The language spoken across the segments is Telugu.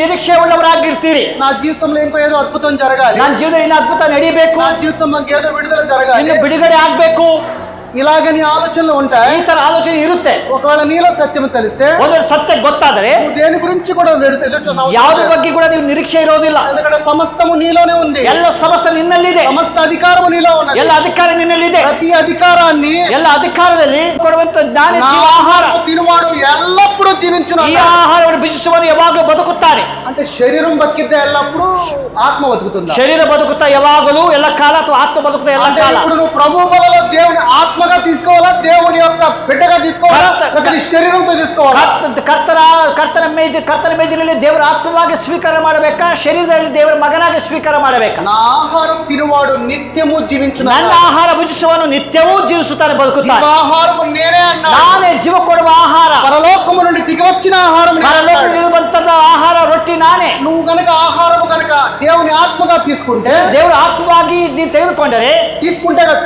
ನಿರೀಕ್ಷೆ ಉಳ್ಳವರಾಗಿರ್ತೀರಿ. నా జీవితంలో ఇంకో ఏదో అద్భుతం జరగాలి, ನನ್ನ ಜೀವನ ಇನ್ನು ಅದ್ಭುತ ನಡೀಬೇಕು, నా జీవితంలో ఏదో విడుదల జరగాలి, ಇನ್ನು ಬಿಡುಗಡೆ ಆಗ್ಬೇಕು. ఇలాగ నీ ఆలోచనలు ఉంటాయి. ಈ ತರ ఆలోచನೆ ಇರುತ್ತೆ. ఒకవేళ నీలో సత్యం తెలిస్తే, ಒಂದು సత్ಯ ಗೊತ್ತಾದರೆ దేని గురించి కూడా ఎదురు చూసే అవసరం ಯಾವುದ್ರ లేదు. ಬಗ್ಗೆ ಕೂಡ ನೀವು ನಿರೀಕ್ಷೆ ಇರೋದಿಲ್ಲ. ఎందుకంటే సమస్తము నీలోనే ఉంది. ಎಲ್ಲ ಸಮಸ್ತ ನಿನ್ನಲ್ಲಿದೆ. సమస్త అధికారము నీలో ఉన్నది. ಎಲ್ಲ ಅಧಿಕಾರ ನಿನ್ನಲ್ಲಿದೆ. ప్రతి అధికారాన్ని ಎಲ್ಲ ಅಧಿಕಾರದಲ್ಲಿ ಕೊಡುವಂತ ಜ್ಞಾನ నా ಜೀವ ಆಹಾರ. ఆహారము తినువాడు ఎల్లప్పుడూ జీవించును ಈ అన్నాడు. ಆಹಾರವನ್ನು ಭುಜಿಸುವನು ಯಾವಾಗಲೂ ಬದುಕುತ್ತಾನೆ. అంటే శరీరం బతికితే ఎల్లప్పుడూ ఆత్మ బతుకుతుందా? ಶರೀರ ಬದುಕುತ್ತಾ ಯಾವಾಗಲೂ ಎಲ್ಲ ಕಾಲ ಅಥವಾ ಆತ್ಮ ಬದುಕುತ್ತಾ ಎಲ್ಲ అంటే ಕಾಲ. ఇప్పుడు నువ్వు ప్రభు బలలో దేవుని ఆత్మగా తీసుకోవాలా, దేవుని యొక్క బిడ్డగా తీసుకోవాలా, లేకపోతే నీ శరీరంతో తీసుకోవాలా? ಕರ್ತನ ಮೇಜಿನಲ್ಲಿ ದೇವರ ಆತ್ಮವಾಗಿ ಸ್ವೀಕಾರ ಮಾಡಬೇಕಾ, ಶರೀರದಲ್ಲಿ ದೇವರ ಮಗನಾಗಿ ಸ್ವೀಕಾರ ಮಾಡಬೇಕಾ? నా ఆహారం తినువాడు నిత్యము జీవించును. ನನ್ನ ಆಹಾರ ಭುಜಿಸುವನು ನಿತ್ಯವೂ ಜೀವಿಸುತ್ತಾನೆ, ಬದುಕುತ್ತಾನೆ. జీవాహారము నేనే అన్నాడు. ನಾನೇ ಜೀವ ಕೊಡುವ ಆಹಾರ, పరలోకము నుండి దిగి వచ్చిన ఆహారం నేనే అన్నాడు. ಪರಲೋಕದಲ್ಲಿ ಬಂತದ ಆಹಾರ ರೊಟ್ಟಿ ನಾನೇ. నువ్వు గనక ఆహారము గనక దేవుని ఆత్మగా తీసుకుంటే, ದೇವರ ಆತ್ಮವಾಗಿ ನೀವು ತೆಗೆದುಕೊಂಡರೆ,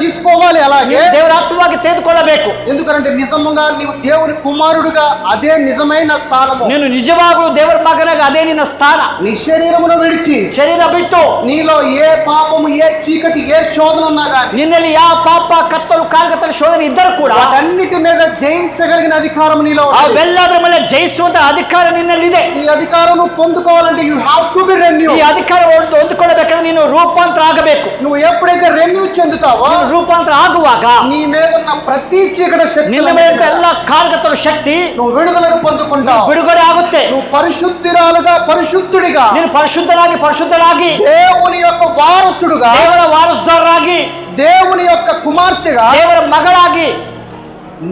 తీసుకోవాలి అలాగే. ದೇವರ ಆತ್ಮವಾಗಿ ತೆಗೆದುಕೊಳ್ಳಬೇಕು. ఎందుకంటే నిజముగా నీవు దేవుని కుమారుడుగా అదే నిజమైన స్థానము. ನೀನು ನಿಜವಾಗಲೂ ದೇವರ ಮಗನಾಗ ಅದೇ ನಿನ್ನ ಸ್ಥಾನ. నీ శరీరమును విడిచి ಶರೀರ ಬಿಟ್ಟು నీలో ఏ పాపము, ఏ చీకటి, ఏ శోధన ఉన్నా గాని, ನಿನ್ನಲ್ಲಿ ಯಾವ ಪಾಪ, ಕತ್ತಲು, ಕಾಲ್ಕತ್ತಲು, ಶೋಧನೆ ಇದ್ದರೂ ಕೂಡ వాటన్నిటి మీద జయించగలిగిన అధికారం నీలో ఉంది. ಅವೆಲ್ಲದರ ಮೇಲೆ ಜಯಿಸುವಂತ ಅಧಿಕಾರ ನಿನ್ನಲ್ಲಿದೆ. ఈ అధికారం పొందుకోవాలంటే you have to be renew. ಈ ಅಧಿಕಾರ ಹೊಂದಿಕೊಳ್ಳಬೇಕಂದ್ರೆ ನೀನು ರೂಪಾಂತರ ಆಗಬೇಕು. నువ్వు ఎప్పుడైతే రెన్యూ చెందుతావో, ರೂಪಾಂತರ ಆಗುವಾಗ నీ మీద ఉన్న ప్రతి చీకటి శక్తి, ನಿನ್ನ ಮೇಲೆ ಎಲ್ಲ ಕಾರ್ಗತ್ತಲು ಶಕ್ತಿ నువ్వు విడుదలను పొందుకుంటావు. ಬಿಡುಗಡೆ ಆಗುತ್ತೆ. నువ్వు పరిశుద్ధిరాలుగా, పరిశుద్ధుడిగా, ನೀನು ಪರಿಶುದ್ಧರಾಗಿ దేవుని యొక్క వారసుడుగా, ದೇವರ ವಾರಸುದಾರರಾಗಿ, దేవుని యొక్క కుమార్తెగా, ದೇವರ ಮಗಳಾಗಿ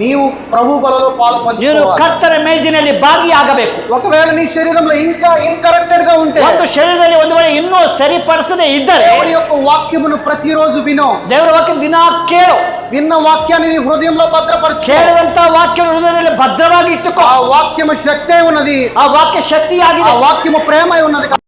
నీవు ప్రభు బలలో ನೀನು పాల్పంచుకోవాలి. ಕರ್ತನ ಮೇಜಿನಲ್ಲಿ ಭಾಗಿಯಾಗಬೇಕು. ఒకవేళ నీ శరీరంలో ఇంకా ఇన్కరెక్టెడ్ గా ఉంటే, ಒಂದು ಶರೀರದಲ್ಲಿ ಒಂದು ವೇಳೆ ಇನ್ನೂ ಸರಿಪಡಿಸದೆ ಇದ್ದರೆ, దేవుని యొక్క వాక్యమును ప్రతిరోజు విను. ದೇವರ ವಾಕ್ಯ ದಿನ ಕೇಳು. విన్న వాక్యాన్ని నీ హృదయంలో భద్రపరచు. ಕೇಳಿದಂತ ವಾಕ್ಯ ಹೃದಯದಲ್ಲಿ ಭದ್ರವಾಗಿ ಇಟ್ಟುಕೋ. ఆ వాక్యము శక్తి ఉన్నది, ಆ ವಾಕ್ಯ ಶಕ್ತಿಯಾಗಿದೆ. ఆ వాక్యము ప్రేమ ఉన్నది.